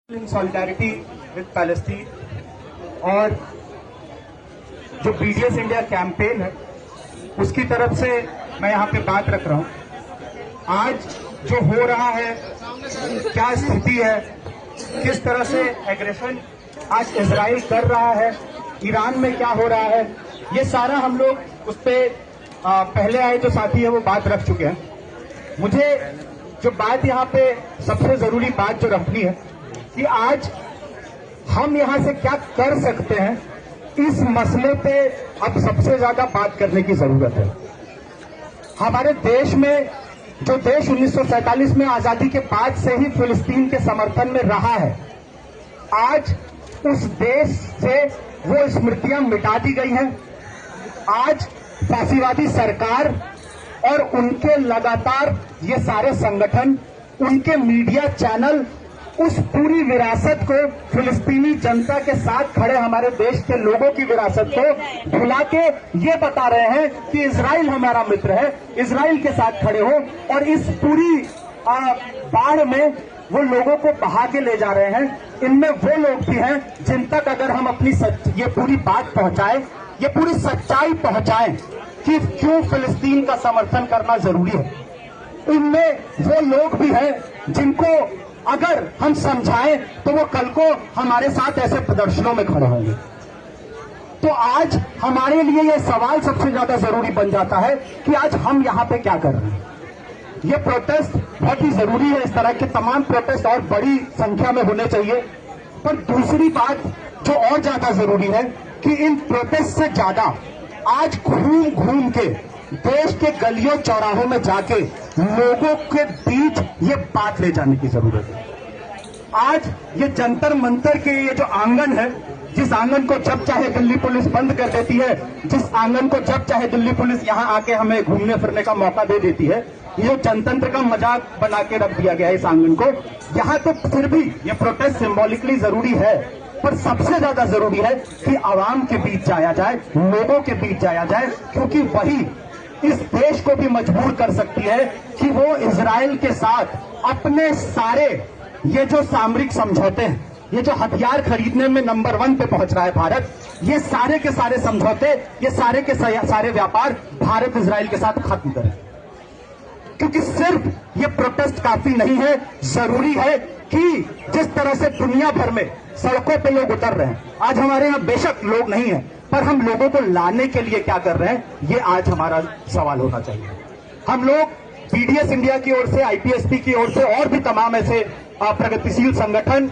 In solidarity with Palestine और जो BDS India campaign है उसकी तरफ से मैं यहाँ पे बात रख रहा हूँ। आज जो हो रहा है, क्या स्थिति है, किस तरह से एग्रेशन आज इजराइल कर रहा है, ईरान में क्या हो रहा है, ये सारा हम लोग उस पे पहले आए जो साथी है वो बात रख चुके हैं। मुझे जो बात यहाँ पे सबसे जरूरी बात जो रखनी है कि आज हम यहां से क्या कर सकते हैं, इस मसले पे अब सबसे ज्यादा बात करने की जरूरत है। हमारे देश में जो देश 1947 में आजादी के बाद से ही फिलिस्तीन के समर्थन में रहा है, आज उस देश से वो स्मृतियां मिटा दी गई हैं। आज फांसीवादी सरकार और उनके लगातार ये सारे संगठन, उनके मीडिया चैनल उस पूरी विरासत को, फिलिस्तीनी जनता के साथ खड़े हमारे देश के लोगों की विरासत को भुला के ये बता रहे हैं कि इजराइल हमारा मित्र है, इजराइल के साथ खड़े हो, और इस पूरी बाढ़ में वो लोगों को बहा के ले जा रहे हैं। इनमें वो लोग भी हैं जिन तक अगर हम अपनी ये पूरी बात पहुंचाएं, ये पूरी सच्चाई पहुंचाएं कि क्यों फिलिस्तीन का समर्थन करना जरूरी है, इनमें वो लोग भी हैं जिनको अगर हम समझाएं तो वो कल को हमारे साथ ऐसे प्रदर्शनों में खड़े होंगे। तो आज हमारे लिए ये सवाल सबसे ज्यादा जरूरी बन जाता है कि आज हम यहां पे क्या कर रहे हैं। ये प्रोटेस्ट बहुत ही जरूरी है, इस तरह के तमाम प्रोटेस्ट और बड़ी संख्या में होने चाहिए। पर दूसरी बात जो और ज्यादा जरूरी है कि इन प्रोटेस्ट से ज्यादा आज घूम घूम के देश के गलियों चौराहों में जाके लोगों के बीच ये बात ले जाने की जरूरत है। आज ये जंतर मंतर के ये जो आंगन है, जिस आंगन को जब चाहे दिल्ली पुलिस बंद कर देती है, जिस आंगन को जब चाहे दिल्ली पुलिस यहां आके हमें घूमने फिरने का मौका दे देती है, ये जनतंत्र का मजाक बना के रख दिया गया है इस आंगन को। यहाँ तो फिर भी ये प्रोटेस्ट सिंबॉलिकली जरूरी है, पर सबसे ज्यादा जरूरी है कि आवाम के बीच जाया जाए, लोगों के बीच जाया जाए, क्योंकि वही इस देश को भी मजबूर कर सकती है कि वो इजराइल के साथ अपने सारे ये जो सामरिक समझौते हैं, ये जो हथियार खरीदने में नंबर 1 पे पहुंच रहा है भारत, ये सारे के सारे समझौते, ये सारे के सारे व्यापार भारत इजराइल के साथ खत्म करे। क्योंकि सिर्फ ये प्रोटेस्ट काफी नहीं है, जरूरी है कि जिस तरह से दुनिया भर में सड़कों पे लोग उतर रहे हैं, आज हमारे यहाँ बेशक लोग नहीं है, पर हम लोगों को लाने के लिए क्या कर रहे हैं, ये आज हमारा सवाल होना चाहिए। हम लोग बीडीएस इंडिया की ओर से, आईपीएसपी की ओर से और भी तमाम ऐसे प्रगतिशील संगठन